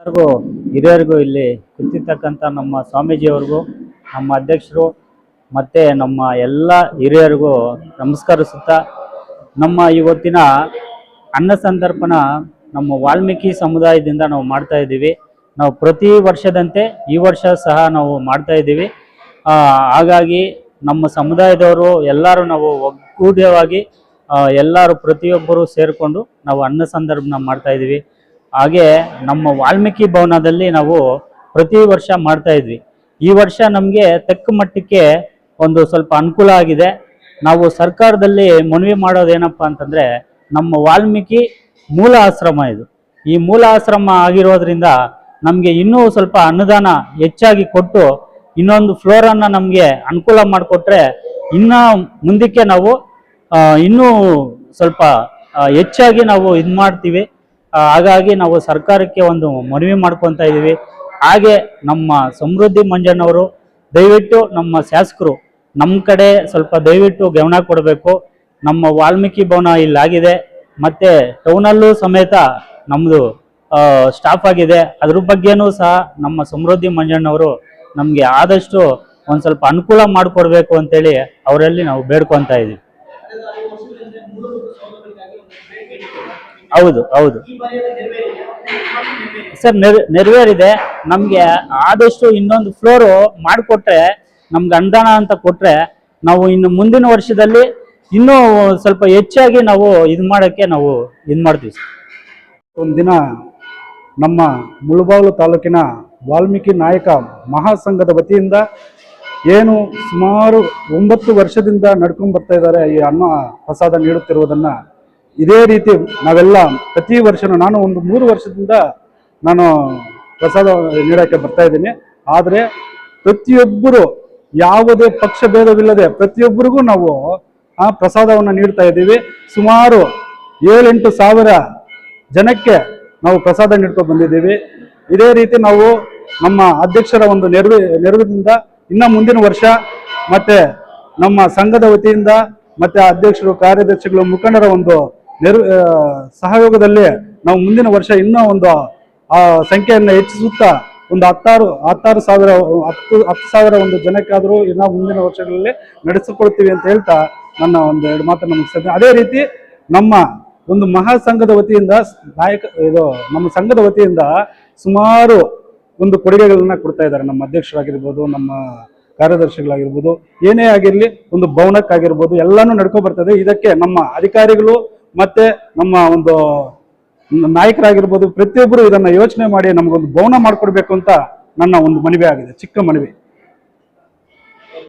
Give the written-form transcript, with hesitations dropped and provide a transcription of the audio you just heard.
ಎಲ್ಲರಿಗೂ ಹಿರಿಯರಿಗೂ ಇಲ್ಲಿ ಕೂತಿರ್ತಕ್ಕಂಥ ನಮ್ಮ ಸ್ವಾಮೀಜಿಯವರಿಗೂ ನಮ್ಮ ಅಧ್ಯಕ್ಷರು ಮತ್ತು ನಮ್ಮ ಎಲ್ಲ ಹಿರಿಯರಿಗೂ ನಮಸ್ಕರಿಸುತ್ತಾ ನಮ್ಮ ಇವತ್ತಿನ ಅನ್ನ ಸಂತರ್ಪಣಾ ನಮ್ಮ ವಾಲ್ಮೀಕಿ ಸಮುದಾಯದಿಂದ ನಾವು ಮಾಡ್ತಾ ಇದ್ದೀವಿ. ನಾವು ಪ್ರತಿ ವರ್ಷದಂತೆ ಈ ವರ್ಷ ಸಹ ನಾವು ಮಾಡ್ತಾ ಇದ್ದೀವಿ. ಹಾಗಾಗಿ ನಮ್ಮ ಸಮುದಾಯದವರು ಎಲ್ಲರೂ ನಾವು ಒಗ್ಗೂಡ್ಯವಾಗಿ ಎಲ್ಲರೂ ಪ್ರತಿಯೊಬ್ಬರು ಸೇರಿಕೊಂಡು ನಾವು ಅನ್ನ ಸಂದರ್ಭನ ಮಾಡ್ತಾ ಇದ್ದೀವಿ. ಹಾಗೆ ನಮ್ಮ ವಾಲ್ಮೀಕಿ ಭವನದಲ್ಲಿ ನಾವು ಪ್ರತಿ ವರ್ಷ ಮಾಡ್ತಾ ಇದ್ವಿ. ಈ ವರ್ಷ ನಮಗೆ ತಕ್ಕ ಮಟ್ಟಕ್ಕೆ ಒಂದು ಸ್ವಲ್ಪ ಅನುಕೂಲ ಆಗಿದೆ. ನಾವು ಸರ್ಕಾರದಲ್ಲಿ ಮನವಿ ಮಾಡೋದೇನಪ್ಪ ಅಂತಂದರೆ, ನಮ್ಮ ವಾಲ್ಮೀಕಿ ಮೂಲ ಆಶ್ರಮ ಇದು. ಈ ಮೂಲ ಆಶ್ರಮ ಆಗಿರೋದ್ರಿಂದ ನಮಗೆ ಇನ್ನೂ ಸ್ವಲ್ಪ ಅನುದಾನ ಹೆಚ್ಚಾಗಿ ಕೊಟ್ಟು ಇನ್ನೊಂದು ಫ್ಲೋರನ್ನು ನಮಗೆ ಅನುಕೂಲ ಮಾಡಿಕೊಟ್ರೆ ಇನ್ನೂ ಮುಂದಕ್ಕೆ ನಾವು ಇನ್ನೂ ಸ್ವಲ್ಪ ಹೆಚ್ಚಾಗಿ ನಾವು ಇದು ಮಾಡ್ತೀವಿ. ಹಾಗಾಗಿ ನಾವು ಸರ್ಕಾರಕ್ಕೆ ಒಂದು ಮನವಿ ಮಾಡ್ಕೊತಾ ಇದ್ದೀವಿ. ಹಾಗೆ ನಮ್ಮ ಸಮೃದ್ಧಿ ಮಂಜಣ್ಣವರು ದಯವಿಟ್ಟು ನಮ್ಮ ಶಾಸಕರು ನಮ್ಮ ಕಡೆ ಸ್ವಲ್ಪ ದಯವಿಟ್ಟು ಗಮನ ಕೊಡಬೇಕು. ನಮ್ಮ ವಾಲ್ಮೀಕಿ ಭವನ ಇಲ್ಲಾಗಿದೆ, ಮತ್ತು ಟೌನಲ್ಲೂ ಸಮೇತ ನಮ್ಮದು ಸ್ಟಾಫ್ ಆಗಿದೆ. ಅದ್ರ ಬಗ್ಗೆನೂ ಸಹ ನಮ್ಮ ಸಮೃದ್ಧಿ ಮಂಜಣ್ಣವರು ನಮಗೆ ಆದಷ್ಟು ಒಂದು ಸ್ವಲ್ಪ ಅನುಕೂಲ ಮಾಡಿಕೊಡ್ಬೇಕು ಅಂತೇಳಿ ಅವರಲ್ಲಿ ನಾವು ಬೇಡ್ಕೊತಾ ಇದ್ದೀವಿ. ಹೌದು ಹೌದು ಸರ್, ನೆರವೇರಿದೆ. ನಮಗೆ ಆದಷ್ಟು ಇನ್ನೊಂದು ಫ್ಲೋರು ಮಾಡಿಕೊಟ್ರೆ, ನಮ್ಗೆ ಅನುದಾನ ಅಂತ ಕೊಟ್ಟರೆ ನಾವು ಇನ್ನು ಮುಂದಿನ ವರ್ಷದಲ್ಲಿ ಇನ್ನೂ ಸ್ವಲ್ಪ ಹೆಚ್ಚಾಗಿ ನಾವು ಇದು ಮಾಡೋಕ್ಕೆ ನಾವು ಇದು ಮಾಡ್ತೀವಿ. ಒಂದಿನ ನಮ್ಮ ಮುಳಬಾಗಿಲು ತಾಲೂಕಿನ ವಾಲ್ಮೀಕಿ ನಾಯಕ ಮಹಾಸಂಘದ ವತಿಯಿಂದ ಏನು ಸುಮಾರು 9 ವರ್ಷದಿಂದ ನಡ್ಕೊಂಡು ಬರ್ತಾ ಇದ್ದಾರೆ ಈ ಅನ್ನ ಪ್ರಸಾದ ನೀಡುತ್ತಿರುವುದನ್ನು ಇದೇ ರೀತಿ ನಾವೆಲ್ಲ ಪ್ರತಿ ವರ್ಷನೂ, ನಾನು ಒಂದು 3 ವರ್ಷದಿಂದ ನಾನು ಪ್ರಸಾದ ನೀಡೋಕ್ಕೆ ಬರ್ತಾ ಇದ್ದೀನಿ. ಆದರೆ ಪ್ರತಿಯೊಬ್ಬರು ಯಾವುದೇ ಪಕ್ಷ ಭೇದವಿಲ್ಲದೆ ಪ್ರತಿಯೊಬ್ಬರಿಗೂ ನಾವು ಆ ಪ್ರಸಾದವನ್ನು ನೀಡ್ತಾ ಇದ್ದೀವಿ. ಸುಮಾರು 7-8 ಸಾವಿರ ಜನಕ್ಕೆ ನಾವು ಪ್ರಸಾದ ನೀಡ್ಕೊಂಡು ಬಂದಿದ್ದೀವಿ. ಇದೇ ರೀತಿ ನಾವು ನಮ್ಮ ಅಧ್ಯಕ್ಷರ ಒಂದು ನೆರವಿನಿಂದ ಇನ್ನು ಮುಂದಿನ ವರ್ಷ ಮತ್ತೆ ನಮ್ಮ ಸಂಘದ ವತಿಯಿಂದ ಮತ್ತೆ ಅಧ್ಯಕ್ಷರು, ಕಾರ್ಯದರ್ಶಿಗಳು, ಮುಖಂಡರ ಒಂದು ಸಹಯೋಗದಲ್ಲಿ ನಾವು ಮುಂದಿನ ವರ್ಷ ಇನ್ನೂ ಒಂದು ಸಂಖ್ಯೆಯನ್ನು ಹೆಚ್ಚಿಸುತ್ತಾ ಒಂದು 10 ಸಾವಿರ ಒಂದು ಜನಕ್ಕಾದರೂ ಇನ್ನೂ ಮುಂದಿನ ವರ್ಷಗಳಲ್ಲಿ ನಡೆಸಿಕೊಳ್ತೀವಿ ಅಂತ ಹೇಳ್ತಾ ನನ್ನ ಒಂದು 2 ಮಾತನ್ನು ಮುಗಿಸ್ತೇನೆ. ಅದೇ ರೀತಿ ನಮ್ಮ ಒಂದು ಮಹಾಸಂಘದ ವತಿಯಿಂದ ನಮ್ಮ ಸಂಘದ ವತಿಯಿಂದ ಸುಮಾರು ಒಂದು ಕೊಡುಗೆಗಳನ್ನ ಕೊಡ್ತಾ ಇದ್ದಾರೆ. ನಮ್ಮ ಅಧ್ಯಕ್ಷರಾಗಿರ್ಬೋದು, ನಮ್ಮ ಕಾರ್ಯದರ್ಶಿಗಳಾಗಿರ್ಬೋದು, ಏನೇ ಆಗಿರಲಿ, ಒಂದು ಭವನಕ್ಕಾಗಿರ್ಬೋದು, ಎಲ್ಲಾನು ನಡ್ಕೊಂಡು ಬರ್ತದೆ. ಇದಕ್ಕೆ ನಮ್ಮ ಅಧಿಕಾರಿಗಳು ಮತ್ತೆ ನಮ್ಮ ಒಂದು ನಾಯಕರಾಗಿರ್ಬೋದು ಪ್ರತಿಯೊಬ್ಬರು ಇದನ್ನ ಯೋಚನೆ ಮಾಡಿ ನಮಗೊಂದು ಭವನ ಮಾಡಿಕೊಡ್ಬೇಕು ಅಂತ ನನ್ನ ಒಂದು ಮನವಿ ಆಗಿದೆ, ಚಿಕ್ಕ ಮನವಿ.